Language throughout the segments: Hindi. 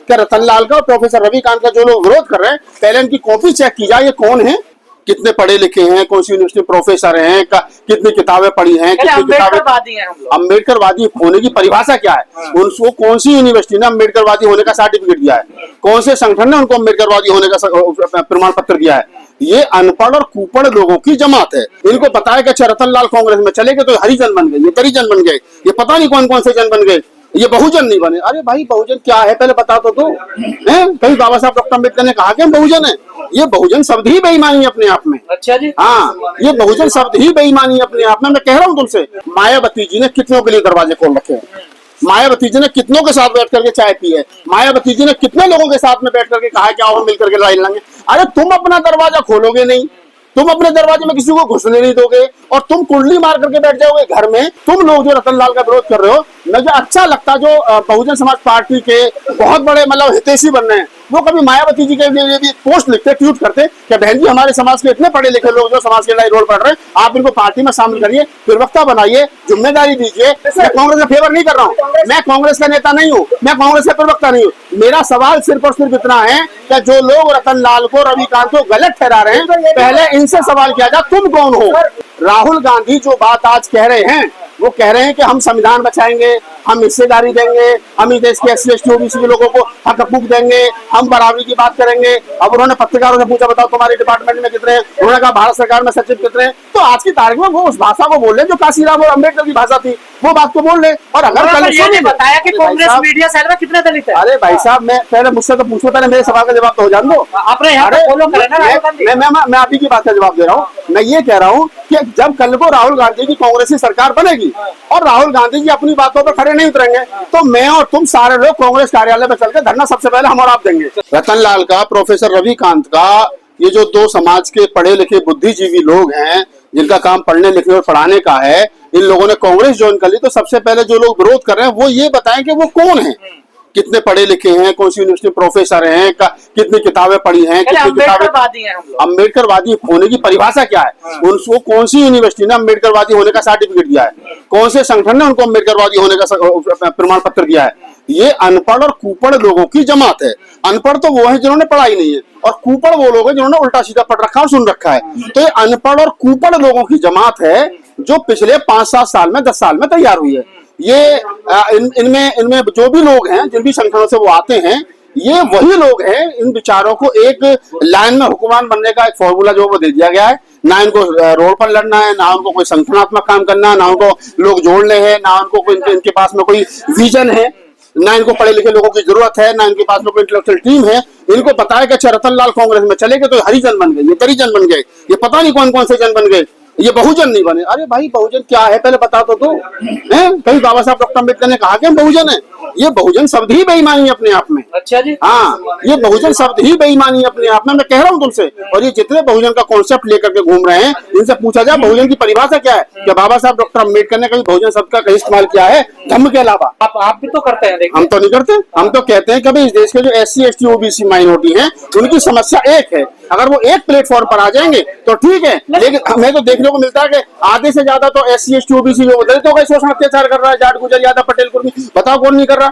कि रतनलाल का और प्रोफेसर रविकांत का जो लोग विरोध कर रहे हैं, पहले इनकी कॉपी चेक की जाए, ये कौन है, कितने पढ़े लिखे हैं, कौन सी यूनिवर्सिटी प्रोफेसर हैं, कितनी किताबें पढ़ी हैं, कितनी किताबें अम्बेडकरवादी होने की परिभाषा क्या है, उनको कौन सी यूनिवर्सिटी ने अम्बेडकरवादी होने का सर्टिफिकेट दिया है, कौन से संगठन ने उनको अम्बेडकरवादी होने का प्रमाण पत्र दिया है। ये अनपढ़ और कुपढ़ लोगों की जमात है। इनको पता है कि अच्छा रतनलाल कांग्रेस में चले गए तो हरिजन बन गए, ये परिजन बन गए, ये पता नहीं कौन कौन से जन बन गए, ये बहुजन नहीं बने। अरे भाई बहुजन क्या है पहले बता तो दो। कहीं बाबा साहब डॉक्टर अम्बेडकर ने कहा कि हम बहुजन है? ये बहुजन शब्द ही बेईमानी अपने आप में। अच्छा जी, हाँ, ये बहुजन शब्द ही बेईमानी अपने आप में। मैं कह रहा हूँ तुमसे, मायावती जी ने कितनों के लिए दरवाजे खोल रखे हैं, मायावती जी ने कितनों के साथ बैठ करके चाय पी है, मायावती जी ने कितने लोगों के साथ में बैठ करके कहा कि आओ हम मिलकर के लड़ाई लड़ेंगे। अरे तुम अपना दरवाजा खोलोगे नहीं, तुम अपने दरवाजे में किसी को घुसने नहीं दोगे और तुम कुंडली मार करके बैठ जाओगे घर में। तुम लोग जो रतनलाल का विरोध कर रहे हो, मुझे अच्छा लगता जो बहुजन समाज पार्टी के बहुत बड़े मतलब हितैषी बन रहे हैं, वो कभी मायावती जी के लिए भी पोस्ट लिखते, ट्वीट करते कि बहन जी हमारे समाज के इतने पढ़े लिखे लोग जो समाज के लिए रोल पढ़ रहे हैं, आप इनको पार्टी में शामिल करिए, प्रवक्ता बनाइए, जिम्मेदारी दीजिए। मैं कांग्रेस का फेवर नहीं कर रहा हूँ, मैं कांग्रेस का नेता नहीं हूँ, मैं कांग्रेस का प्रवक्ता नहीं हूँ। मेरा सवाल सिर्फ और सिर्फ इतना है कि जो लोग रतनलाल को, रविकांत को गलत ठहरा रहे हैं, पहले इनसे सवाल किया जाए तुम कौन हो। राहुल गांधी जो बात आज कह रहे हैं, वो कह रहे हैं कि हम संविधान बचाएंगे, हम हिस्सेदारी देंगे, हम इस देश के SC ST OBC के लोगों को हक हकूक देंगे, हम बराबरी की बात करेंगे। अब उन्होंने पत्रकारों से पूछा बताओ तुम्हारे डिपार्टमेंट में कितने हैं, उन्होंने कहा भारत सरकार में सचिव कितने हैं। तो आज की तारीख में वो उस भाषा को बोल रहे जो काशीराम और अम्बेडकर की भाषा थी, वो बात को बोल रहे। और अगर कल ये नहीं बताया कि कांग्रेस मीडिया सेल में कितने दलित है। अरे भाई साहब, मैं पहले मुझसे तो पूछो, पहले मेरे सवाल का जवाब तो हो जान दो। मैं आप ही की बात का जवाब दे रहा हूँ। मैं ये कह रहा हूँ कि जब कल को राहुल गांधी की कांग्रेस की सरकार बनेगी और राहुल गांधी जी अपनी बातों पर खड़े नहीं उतरेंगे, तो मैं और तुम सारे लोग कांग्रेस कार्यालय में चलकर धरना सबसे पहले हम और आप देंगे। रतनलाल का, प्रोफेसर रविकांत का, ये जो दो समाज के पढ़े लिखे बुद्धिजीवी लोग हैं जिनका काम पढ़ने लिखने और पढ़ाने का है, इन लोगों ने कांग्रेस ज्वाइन कर ली। तो सबसे पहले जो लोग विरोध कर रहे हैं वो ये बताएं कि वो कौन है, कितने पढ़े लिखे हैं, कौन सी यूनिवर्सिटी प्रोफेसर हैं, कितनी किताबें पढ़ी हैं, कितनी किताबें अम्बेडकरवादी होने की परिभाषा क्या है, उनको कौन सी यूनिवर्सिटी ने अम्बेडकरवादी होने का सर्टिफिकेट दिया है, कौन से संगठन ने उनको अम्बेडकरवादी होने का प्रमाण पत्र दिया है। ये अनपढ़ और कुपढ़ लोगों की जमात है। अनपढ़ तो वो है जिन्होंने पढ़ाई नहीं है, और कुपढ़ वो लोग हैं जिन्होंने उल्टा सीधा पढ़ रखा और सुन रखा है। तो ये अनपढ़ और कुपढ़ लोगों की जमात है जो पिछले 5-7 साल में, 10 साल में तैयार हुई है। ये इनमें जो भी लोग हैं, जिन भी संगठनों से वो आते हैं, ये वही लोग हैं। इन विचारों को एक लाइन में हुक्मरान बनने का एक फॉर्मूला जो वो दे दिया गया है। ना इनको रोड पर लड़ना है, ना उनको कोई संगठनात्मक काम करना है, ना उनको लोग जोड़ने हैं, ना उनको इनके पास में कोई विजन है, ना इनको पढ़े लिखे लोगों की जरूरत है, ना इनके पास में कोई इंटेलेक्चुअल टीम है। इनको पता है कि अच्छा रतनलाल कांग्रेस में चले गए तो हरिजन बन गए, ये परिजन बन गए, ये पता नहीं कौन कौन से जन बन गए, ये बहुजन नहीं बने। अरे भाई बहुजन क्या है पहले बता तो दो। कहीं बाबा साहब डॉक्टर अम्बेडकर ने कहा कि हम बहुजन है? ये बहुजन शब्द ही बेईमानी अपने आप में। अच्छा जी, हाँ, ये बहुजन शब्द ही बेईमानी अपने आप में। मैं कह रहा हूँ तुमसे, और ये जितने बहुजन का कॉन्सेप्ट लेकर के घूम रहे हैं, इनसे पूछा जाए बहुजन की परिभाषा क्या है, क्या बाबा साहब डॉक्टर अम्बेडकर ने कभी बहुजन शब्द का कहीं इस्तेमाल किया है धम्म के अलावा? आप भी तो करते हैं। हम तो नहीं करते। हम तो कहते हैं कि इस देश के जो SC ST OBC माइनॉरिटी हैं, उनकी समस्या एक है। अगर वो एक प्लेटफॉर्म पर आ जाएंगे तो ठीक है, लेकिन हमें तो देखने को मिलता है कि आधे से ज्यादा तो SC ST OBC जो दलितों का शोषण अत्याचार कर रहा है, जाट गुजर यादव पटेल कुर्मी, बताओ कौन नहीं कर रहा।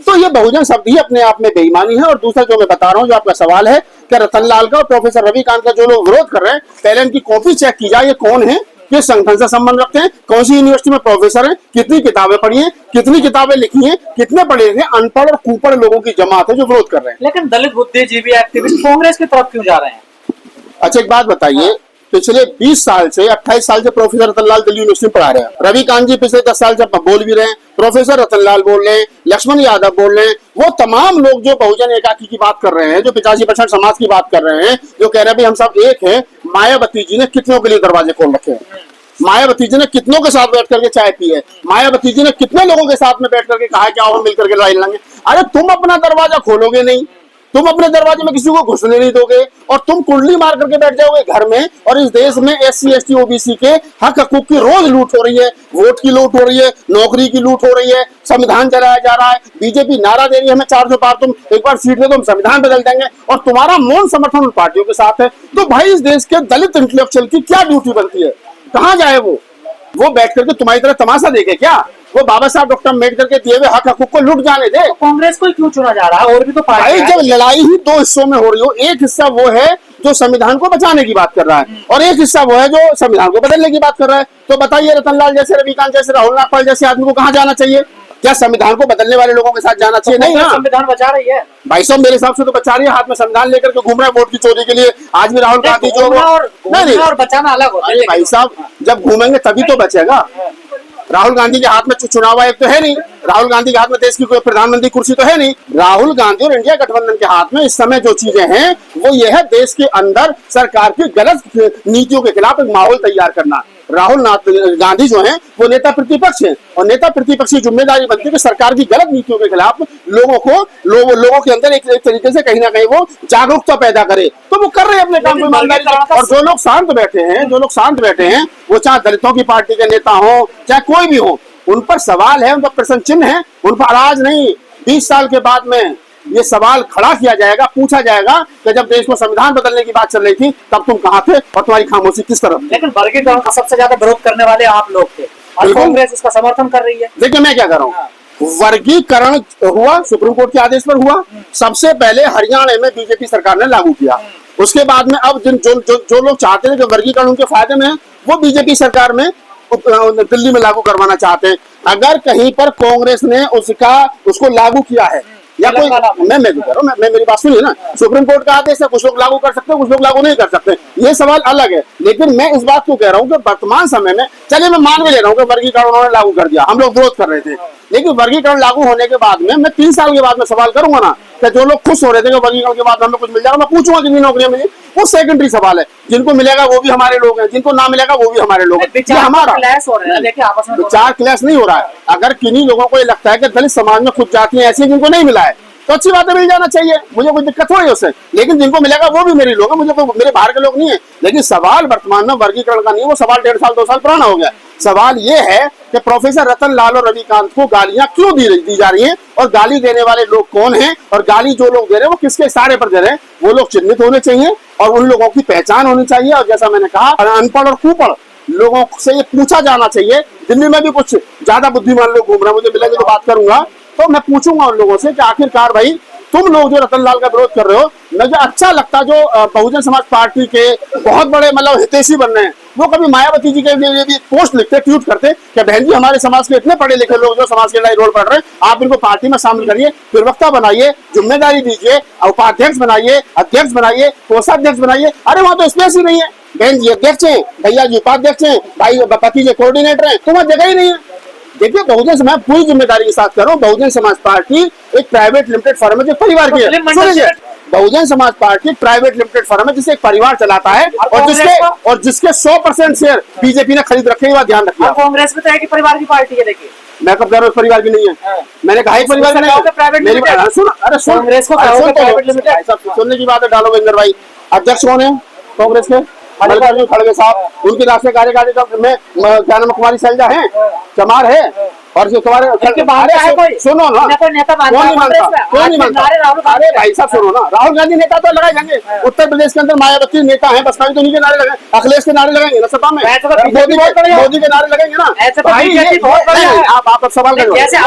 तो ये बहुजन शब्द ही अपने आप में बेईमानी है। और दूसरा जो मैं बता रहा हूँ, जो आपका सवाल है कि रतनलाल का और प्रोफेसर रविकांत का जो लोग विरोध कर रहे हैं, पहले इनकी कॉपी चेक की जाए, ये कौन है, किस संगठन से संबंध रखते हैं, कौन सी यूनिवर्सिटी में प्रोफेसर हैं, कितनी किताबें पढ़ी हैं, कितनी किताबें लिखी हैं, कितने पढ़े हैं। अनपढ़ और कुपढ़ लोगों की जमात है जो विरोध कर रहे हैं। लेकिन दलित बुद्धिजीवी एक्टिविस्ट कांग्रेस की तरफ क्यों जा रहे हैं? अच्छा एक बात बताइए, पिछले 20 साल से 28 साल से प्रोफेसर रतनलाल दिल्ली यूनिवर्सिटी में पढ़ा रहे हैं। रविकांत जी पिछले 10 साल से बोल भी रहे हैं, प्रोफेसर रतनलाल बोल रहे हैं, लक्ष्मण यादव बोल रहे हैं। वो तमाम लोग जो बहुजन एकाकी की बात कर रहे हैं, जो 85% समाज की बात कर रहे हैं, जो कह रहे हैं भाई हम सब एक हैं, मायावती जी ने कितनों के लिए दरवाजे खोल रखे हैं, मायावती जी ने कितनों के साथ बैठ करके चाय पी है, मायावती जी ने कितने लोगों के साथ में बैठ करके कहा कि आओ हम मिलकर के लड़ाई लड़ेंगे। अरे तुम अपना दरवाजा खोलोगे नहीं, तुम अपने दरवाजे में किसी को घुसने नहीं दोगे, और तुम कुंडली मार करके बैठ जाओगे घर में। और इस देश में SC ST OBC के हक हकूक की रोज लूट हो रही है, वोट की लूट हो रही है, नौकरी की लूट हो रही है, संविधान चलाया जा रहा है। बीजेपी नारा दे रही है हमें 400 पार, तुम एक बार सीट दे दो हम संविधान बदल देंगे, और तुम्हारा मौन समर्थन उन पार्टियों के साथ है। तो भाई इस देश के दलित इंटेलेक्चुअल की क्या ड्यूटी बनती है? कहाँ जाए वो बैठ करके तुम्हारी तरह तमाशा देखे क्या? वो बाबा साहब डॉक्टर अम्बेडकर के दिए हुए हक हकूक को लूट जाने दे। तो कांग्रेस को ही क्यों चुना जा रहा है? और भी तो भाई पार्टी जब लड़ाई ही दो हिस्सों में हो रही हो, एक हिस्सा वो है जो संविधान को बचाने की बात कर रहा है और एक हिस्सा वो है जो संविधान को बदलने की बात कर रहा है। तो बताइए रतनलाल जैसे, रविकांत जैसे, राहुल नागपाल जैसे आदमी को कहाँ जाना चाहिए? क्या संविधान को बदलने वाले लोगों के साथ जाना चाहिए? नहीं ना, संविधान बचा रही है भाई साहब मेरे हिसाब से तो बचा रही है, हाथ में संविधान लेकर के घूम रहे हैं वोट की चोरी के लिए। आज भी राहुल गांधी जो नहीं और बचाना अलग होता है। भाई साहब जब घूमेंगे तभी तो बचेगा। राहुल गांधी के हाथ में चुनाव आयोग तो है नहीं, राहुल गांधी के हाथ में देश की कोई प्रधानमंत्री कुर्सी तो है नहीं। राहुल गांधी और इंडिया गठबंधन के हाथ में इस समय जो चीजें हैं वो ये है देश के अंदर सरकार की गलत नीतियों के खिलाफ एक माहौल तैयार करना। राहुल गांधी जो है वो नेता प्रतिपक्ष है और नेता प्रतिपक्ष की जिम्मेदारी बनती है कि सरकार की गलत नीतियों के खिलाफ लोगों के अंदर एक तरीके से कहीं ना कहीं वो जागरूकता पैदा करे। तो वो कर रहे हैं अपने काम को ईमानदारी। और जो लोग शांत बैठे हैं वो चाहे दलितों की पार्टी के नेता हो चाहे कोई भी हो, उन पर सवाल है, उन पर प्रश्न चिन्ह है, उन पर आज नहीं 20 साल के बाद में ये सवाल खड़ा किया जाएगा, पूछा जाएगा कि जब देश में संविधान बदलने की बात चल रही थी तब तुम कहाँ थे और तुम्हारी खामोशी किस तरफ? लेकिन वर्गीकरण का सबसे ज्यादा विरोध करने वाले आप लोग थे और कांग्रेस इसका समर्थन कर रही है। देखिए मैं क्या कर रहा हूँ, वर्गीकरण हुआ सुप्रीम कोर्ट के आदेश पर हुआ। सबसे पहले हरियाणा में बीजेपी सरकार ने लागू किया, उसके बाद में अब जो लोग चाहते थे कि वर्गीकरण उनके फायदे में है वो बीजेपी सरकार में दिल्ली में लागू करवाना चाहते हैं। अगर कहीं पर कांग्रेस ने उसको लागू किया है या कोई, मैं कह रहा हूँ, मैं मेरी बात सुनिए ना, सुप्रीम कोर्ट का आदेश है, कुछ लोग लागू कर सकते हैं कुछ लोग लागू नहीं कर सकते, ये सवाल अलग है। लेकिन मैं इस बात को कह रहा हूँ कि वर्तमान समय में, चलिए मैं मान भी ले रहा हूँ कि वर्गीकरण उन्होंने लागू कर दिया, हम लोग विरोध कर रहे थे, लेकिन वर्गीकरण लागू होने के बाद में मैं 3 साल के बाद में सवाल करूंगा ना कि जो लोग खुश हो रहे थे कि वर्गीकरण के बाद हमें कुछ मिल जाएगा, मैं पूछूंगा कितनी नौकरियां मिली, वो सेकेंडरी सवाल है। जिनको मिलेगा वो भी हमारे लोग हैं, जिनको ना मिलेगा वो भी हमारे लोग हैं। हमारा विचार क्लैश नहीं हो रहा है। अगर किन्हीं लोगों को ये लगता है कि दलित समाज में कुछ जातियां ऐसी जिनको नहीं मिला है तो अच्छी बात है, मिल जाना चाहिए, मुझे कोई दिक्कत थोड़ी है उससे। लेकिन जिनको मिलेगा वो भी मेरे लोग हैं, मुझे कोई मेरे बाहर के लोग नहीं है। लेकिन सवाल वर्तमान में वर्गीकरण का नहीं है, वो सवाल 1.5 साल 2 साल पुराना हो गया। सवाल ये है कि प्रोफेसर रतन लाल और रविकांत को गालियां क्यों दी जा रही हैं और गाली देने वाले लोग कौन हैं और गाली जो लोग दे रहे हैं वो किसके इशारे पर दे रहे हैं, वो लोग चिन्हित होने चाहिए और उन लोगों की पहचान होनी चाहिए। और जैसा मैंने कहा, अनपढ़ और कुपढ़ लोगों से ये पूछा जाना चाहिए। दिल्ली में भी कुछ ज्यादा बुद्धिमान लोग घूम रहे हैं, मुझे मिलेंगे तो बात करूंगा, तो मैं पूछूंगा उन लोगों से कि आखिरकार भाई तुम लोग जो रतन लाल का विरोध कर रहे हो, मुझे अच्छा लगता जो बहुजन समाज पार्टी के बहुत बड़े मतलब हितैषी बन रहे हैं, वो कभी मायावती जी के लिए भी पोस्ट लिखते, ट्वीट करते कि बहन जी हमारे समाज के इतने पढ़े लिखे लोग जो समाज के लिए रोल पढ़ रहे हैं, आप इनको पार्टी में शामिल करिए, प्रवक्ता बनाइए, जिम्मेदारी दीजिए, उपाध्यक्ष बनाइए, अध्यक्ष बनाइए, कोषाध्यक्ष बनाइए। अरे वहां तो स्पेस ही नहीं है, बहन जी अध्यक्ष है, भैया जी उपाध्यक्ष है, भाई पति जी कोऑर्डिनेटर है, तो वहां जगह ही नहीं है। देखिए बहुजन समाज पूरी जिम्मेदारी के साथ कर रहा हूँ, बहुजन समाज पार्टी एक प्राइवेट लिमिटेड फर्म है जो परिवार की है। Bahujan Samaj party private limited firm है जिसे एक परिवार चलाता है और जिसके 100% शेयर बीजेपी ने खरीद रखे हुए, ध्यान रखिए। कांग्रेस में तो है कि परिवार की पार्टी है। देखिए मैं कब कह रहा हूँ परिवार की नहीं है, मैंने कहा एक परिवार की नहीं है। सुनने की बात है, डालो इंदर भाई। अध्यक्ष कौन है कांग्रेस के? मल्लिकार्जुन खड़गे साहब, उनकी राष्ट्रीय कार्यकारिणी में क्या नाम, कुमारी शैलजा है, चमार है, और जो तुम्हारे सुनो ना, कौन नहीं मानता? अरे भाई साहब सुनो ना, राहुल गांधी नेता तो लगाए जाएंगे, उत्तर प्रदेश के अंदर मायावती नेता है, बसपा तो उन्हीं के नारे लगे, अखिलेश के नारे लगेंगे ना सपा में, मोदी के नारे लगेंगे ना। आप सवाल बीजेपी कैसे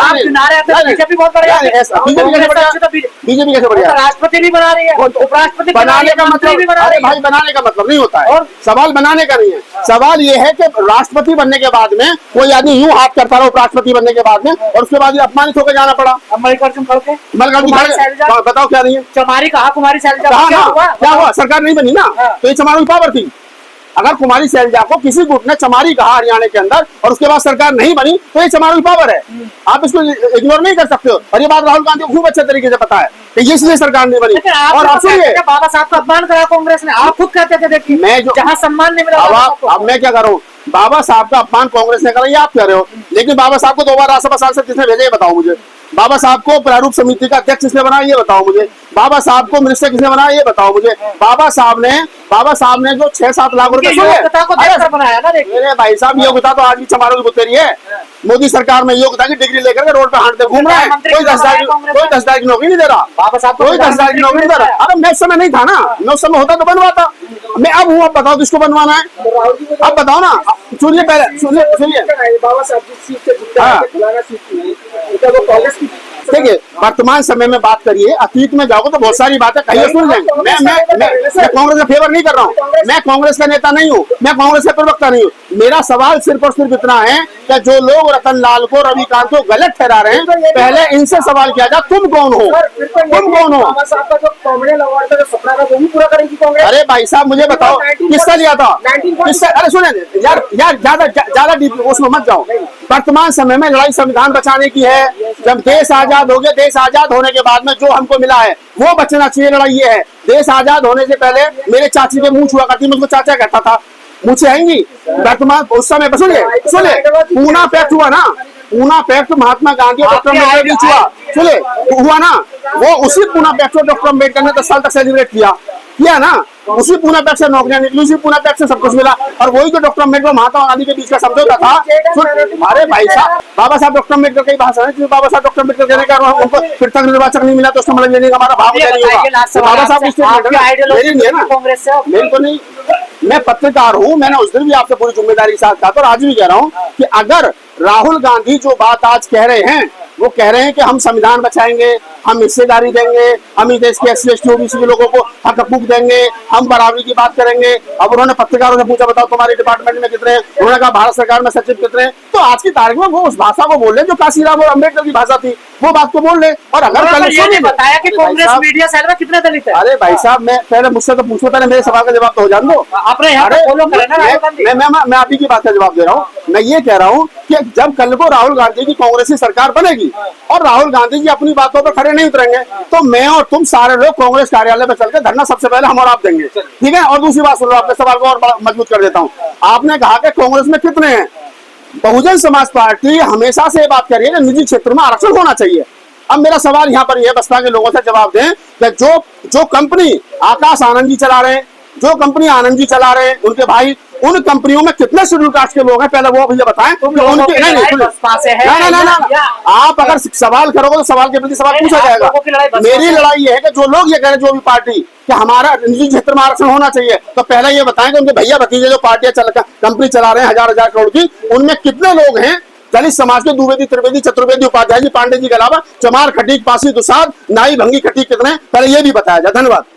बढ़िया? राष्ट्रपति भी बना रही है, उपराष्ट्रपति बनाने का मतलब, अरे भाई बनाने का मतलब नहीं होता है, सवाल बनाने का नहीं है। सवाल ये है कि राष्ट्रपति बनने के बाद में कोई आदमी यूं हाथ करता रहा उपराष्ट्रपति बनने के बाद में और उसके बाद अपमानित होकर जाना पड़ा। मल्लिकार्जुन खड़गे, बताओ क्या नहीं है? चमारी कहा, कुमारी शैलजा क्या हुआ? सरकार नहीं बनी ना, तो ये चमारों की पावर थी। अगर कुमारी शैलजा को किसी गुट ने चमारी कहा हरियाणा के अंदर और उसके बाद सरकार नहीं बनी तो ये चमारों की पावर है, आप इसको इग्नोर नहीं कर सकते हो। और ये बात राहुल गांधी को खूब अच्छे तरीके से पता है कि इसलिए सरकार नहीं बनी। और आप सुनिए, बाबा साहब का अपमान करा कांग्रेस ने, आप खुद कहते थे देखिए मैं जो जहाँ सम्मान नहीं मिला। अब मैं क्या कर रहा हूँ, बाबा साहब का अपमान कांग्रेस ने करा ये आप कह रहे हो, लेकिन बाबा साहब को 2 बार राज्यसभा सांसद किसने भेजा ये बताओ मुझे। बाबा साहब को प्रारूप समिति का अध्यक्ष किसने बनाया ये बताओ मुझे। बाबा साहब को मिनिस्टर किसने बनाया ये बताओ मुझे। बाबा साहब ने जो 6-7 लाख रुपए बनाया ना, देखिए भाई साहब योग्यता तो आज भी चमारों की बुतेरी है। मोदी सरकार में योग्यता की डिग्री लेकर के रोड पे हांटते घूम रहा है, कोई 10,000 की नौकरी नहीं दे रहा, बाबा साहब कोई 10,000 की नौकरी नहीं दे रहा। अरे मैं उस समय नहीं था ना, मैं उस समय होता तो बनवाता, मैं अब हूँ, अब बताओ किसको बनवाना है, अब बताओ ना। सुनिए पहले, सुनिए बाबा साहब जिस सीट से जीतते हाँ। हैं, फलाना सीट की, क्या वो कांग्रेस की? देखिए वर्तमान समय में बात करिए, अतीत में जाओगे तो बहुत सारी बातें कहिए सुन लेंगे। मैं कांग्रेस का फेवर नहीं कर रहा हूँ, मैं कांग्रेस का नेता नहीं हूँ, मैं कांग्रेस का प्रवक्ता नहीं हूँ। मेरा सवाल सिर्फ और सिर्फ इतना है कि जो लोग रतन लाल को, रविकांत को गलत ठहरा रहे हैं, पहले इनसे सवाल किया जाए तुम कौन हो, तुम कौन हो? बाबा साहब का जो कॉम्युनल अवार्ड का जो सपना था वो भी पूरा करेगी कांग्रेस। अरे भाई साहब मुझे बताओ किसका लिया था, किसका? अरे सुने यार ज्यादा डीप उसमें मत जाओ। वर्तमान समय में लड़ाई संविधान बचाने की है। जब देश आजाद हो गया, देश आजाद होने के बाद में जो हमको मिला है वो बचना चाहिए। लड़ाई ये है, देश आजाद होने से पहले मेरे चाची के मुंह छुआ करती, मुझको चाचा कहता था, मुझे आएंगी। वर्तमान उस समय सुनिए पूना पैक्ट हुआ ना, पूना पैक्ट महात्मा गांधी और डॉक्टर अम्बेडकर के बीच हुआ, सुनिए हुआ ना, वो उसी पूना पैक्ट को डॉक्टर अम्बेडकर ने 10 साल तक सेलिब्रेट किया ना, उसी पूना पैक्ट से नौकरियां निकली, उसी पूना पैक्ट से सब कुछ मिला। और वही जो डॉक्टर अम्बेडकर महात्मा गांधी के बीच का समझौता था। अरे भाई साहब, बाबा साहब डॉक्टर अम्बेडकर की भाषा है, बाबा साहब डॉक्टर अम्बेडकर कहने का उनको फिर तक निर्वाचन नहीं मिला तो उसका मतलब ये नहीं हमारा भाव नहीं होगा। बाबा साहब की स्टेटमेंट मेरी नहीं है ना, कांग्रेस से मेरी तो नहीं। मैं पत्रकार हूँ, मैंने उस दिन भी आपसे पूरी जिम्मेदारी के साथ कहा था और आज भी कह रहा हूँ कि अगर राहुल गांधी जो बात आज कह रहे हैं, वो कह रहे हैं कि हम संविधान बचाएंगे, हम हिस्सेदारी देंगे, हम इस देश के SC ST OBC के लोगों को हक हकूक देंगे, हम बराबरी की बात करेंगे। अब उन्होंने पत्रकारों से पूछा बताओ तुम्हारे डिपार्टमेंट में कितने, उन्होंने कहा भारत सरकार में सचिव कितने। तो आज की तारीख में वो उस भाषा को बोल रहे जो काशीराम और अम्बेडकर की भाषा थी, वो बात को बोल रहे। और अगर कल ये नहीं बताया कि कांग्रेस मीडिया सेल में कितने दलित है। अरे भाई साहब, मैं पहले मुझसे तो पूछो, पहले मेरे सवाल का जवाब तो हो जान दो। अपने यहाँ पे फॉलो करें ना राहुल गांधी। मैं आप ही की बात का जवाब दे रहा हूँ। मैं ये कह रहा हूँ कि जब कल को राहुल गांधी की कांग्रेसी सरकार बनेगी और राहुल गांधी जी अपनी बातों पर खड़े नहीं उतरेंगे, तो मैं और तुम सारे लोग कांग्रेस कार्यालय में चलकर धरना सबसे पहले हम और आप देंगे, ठीक है? और दूसरी बात सुन लो, आपके सवाल को और मजबूत कर देता हूँ। आपने कहा कि कांग्रेस में कितने हैं? बहुजन समाज पार्टी हमेशा से बात कर रही है कि निजी क्षेत्र में आरक्षण होना चाहिए। अब मेरा सवाल यहाँ पर यह बसपा के लोगों से जवाब दें कि जो कंपनी आकाश आनंद जी चला रहे हैं, जो कंपनी आनंद जी चला रहे हैं, उनके भाई, उन कंपनियों में कितने शेड्यूल कास्ट के लोग हैं? पहले वो भैया बताएं। ना आप अगर सवाल करोगे तो सवाल के प्रति सवाल पूछा जाएगा। मेरी लड़ाई ये है कि जो लोग ये कह रहे हैं, जो भी पार्टी कि हमारा निजी क्षेत्र में आरक्षण होना चाहिए, तो पहले ये बताएं कि उनके भैया भतीजे जो पार्टियां कंपनी चला रहे हैं हजार करोड़ की, उनमें कितने लोग हैं दलित समाज के? द्विवेदी, त्रिवेदी, चतुर्वेदी, उपाध्याय जी, पांडे जी के अलावा चमार, खटीक, पासी, दुसाद, नाई, भंगी, खटीक कितने? पहले ये भी बताया जाए। धन्यवाद।